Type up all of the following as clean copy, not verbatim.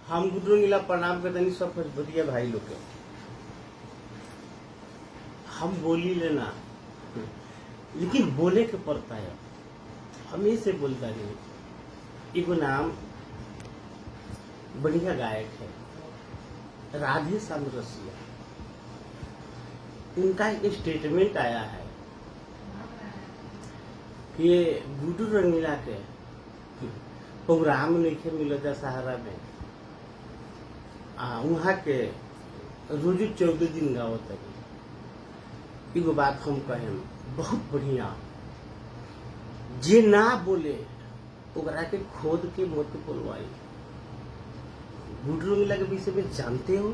हम गुडरू नीला प्रणाम करते नहीं सब भोजपुरिया भाई लोग के। हम बोली लेना लेकिन बोले के पड़ता है, हमें से बोलता नहीं। एगो नाम बढ़िया गायक है राधे श्याम रसिया, उनका एक स्टेटमेंट आया है कि गुडरू रंगीला के प्रोग्राम नहीं मिलता सहारा में, वहाँ के रोज 14 दिन गाओ तक। एगो बात हम कहें बहुत बढ़िया, जे ना बोले ओकरा के खोद के मत बोलवाई। गुडरू रंगीला के विषय में जानते हो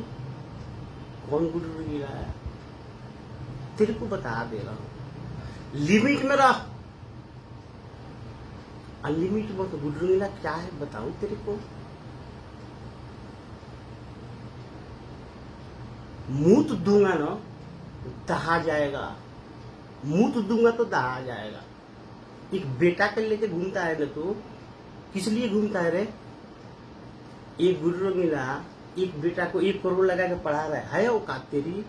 कौन गुडरू रंगीला है? तेरे को बता दे रहा हूं, लिमिट में रह। अनलिमिट में तो गुडरू रंगीला क्या है बताऊं तेरे को? मुंह तो दूंगा ना दहा जाएगा, मुंह तो दूंगा तो दहा जाएगा। एक बेटा के लेके घूमता है ना तू, किस लिए घूमता है रे? एक गुडरू रंगीला एक बेटा को 1 करोड़ लगा के पढ़ा रहा है औकात तेरी?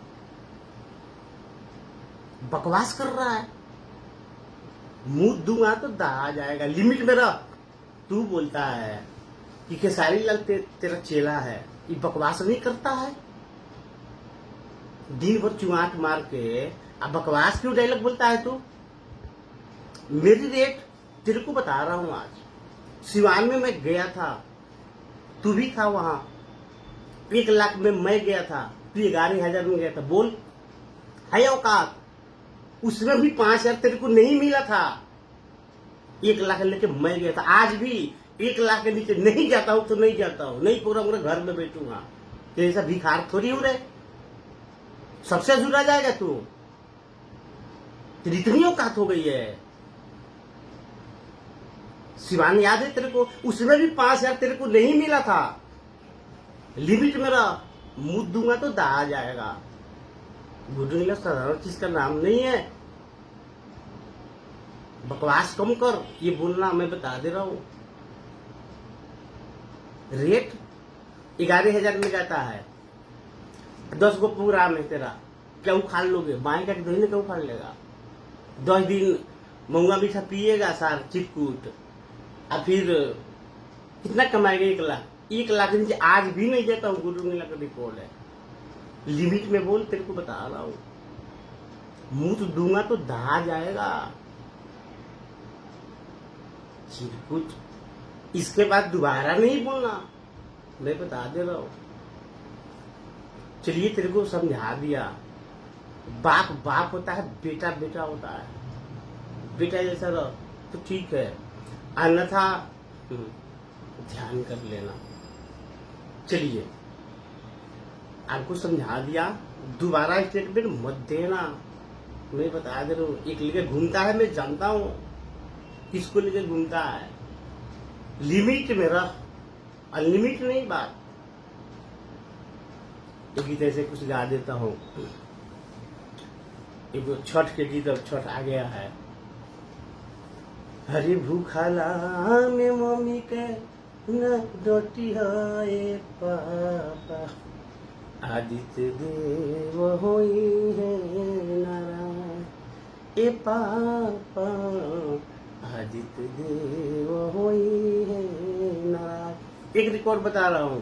बकवास कर रहा है। मुंह दूंगा तो दहा जाएगा, लिमिट में रह। तू बोलता है कि खेसारी लाल तेरा चेला है, ये बकवास नहीं करता है? दिन भर चुआट मार के अब बकवास क्यों डायलॉग बोलता है तू? मेरी रेट तेरे को बता रहा हूं। आज सिवान में मैं गया था, तू भी था वहां। 1 लाख में मैं गया था, तू 11,000 में गया था। बोल है औकात? उसमें भी 5,000 तेरे को नहीं मिला था। 1 लाख लेके मैं गया था। आज भी 1 लाख के नीचे नहीं जाता हूं तो नहीं जाता हूं, नहीं पूरा पूरा घर में बैठूंगा। तेरे ऐसा भिखार थोड़ी हूं रे, सबसे जुड़ा जाएगा तू। तेरी इतनी औकात हो गई है। सिवान याद है तेरे को? उसमें भी 5,000 तेरे को नहीं मिला था। लिमिट में रह, मुंह दूंगा तो दहा जाएगा। गुडरू रंगीला साधारण चीज का नाम नहीं है। बकवास कम कर, ये बोलना मैं बता दे रहा हूं। रेट 11,000 में जाता है, 10 गो प्रोग्राम है तेरा, क्या उखाड़ लोगे? बाएं का दही क्या उखाड़ लेगा? 10 दिन मऊंगा मीठा पिएगा सार चिटकूट, और फिर कितना कमाएगा? 1 लाख। 1 लाख के नीचे आज भी नहीं जाता हूँ। गुडरू रंगीला का रिकॉर्ड है। लिमिट में बोल, तेरे को बता रहा हूं। मुंह तो दूंगा तो दहा जाएगा चिटकूट। इसके बाद दोबारा नहीं बोलना, मैं बता दे रहा हूं। चलिए तेरे को समझा दिया। बाप बाप होता है, बेटा बेटा होता है। बेटा जैसा रहो तो ठीक है, अन्यथा ध्यान कर लेना। चलिए आपको समझा दिया, दोबारा स्टेटमेंट मत देना, मैं बता दे रहा हूँ। एक लेके घूमता है, मैं जानता हूँ किसको लेके घूमता है। लिमिट में रह, अनलिमिट नहीं बात। एक गीत ऐसे कुछ गा देता हूँ। एक छठ के गीत, अब छठ आ गया है। हरी भूखाला में मम्मी के न डटी है पापा, आदित्य देव होई है नारायण। ए पापा आदित्य देव होई है नारायण। एक रिकॉर्ड बता रहा हूँ,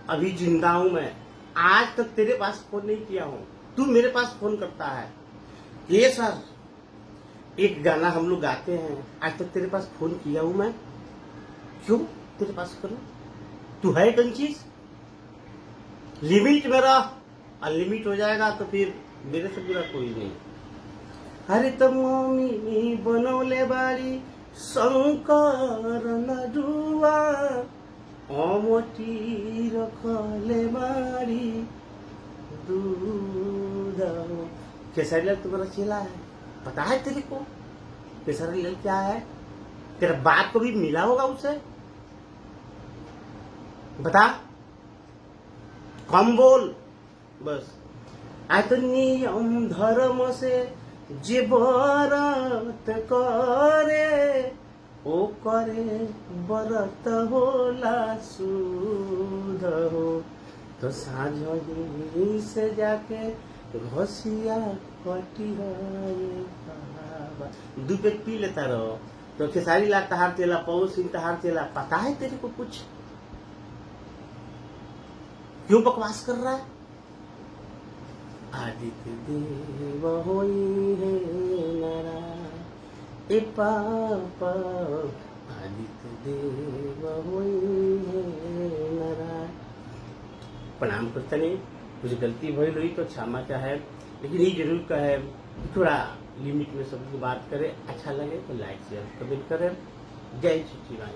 अभी जिंदा हूं मैं। आज तक तेरे पास फोन नहीं किया हूं, तू मेरे पास फोन करता है। ये सर एक गाना हम लोग गाते हैं, आज तक तेरे पास फोन किया हूं मैं? क्यों तेरे पास करूं? तू है कौन चीज? लिमिट में रह, अनलिमिट हो जाएगा तो फिर मेरे से बुरा कोई नहीं। अरे तो मम्मी बनौले बाड़ी शंकर लडुआ, अमटी रखले बाड़ी दूध। खेसारी लाल तुम्हारा चेला है, पता है तेरे को? खेसारी लाल क्या है? तेरा बाप को भी मिला होगा उससे? बता, कम बोल बस। आज तो नियम धर्म से जे व्रत करे ओ करे बरत होला सुध हो तो साँझ से जाके घसिया कटी बाबा। दू पेट पी लेता रहो तो खेसारी लाल तहार चेला, पवन सिंह तहार चेला, पता है तेरे को कुछ? क्यों बकवास कर रहा है? आदित्य देव होई है नरा ए पापा, आदित्य देव होई है नरा। प्रणाम करते नहीं, कुछ गलती भइल हुई तो क्षमा का है, लेकिन ये जरूर कहे कि थोड़ा लिमिट में सबकी बात करें। अच्छा लगे तो लाइक शेयर कमेंट करें। जय श्री राम।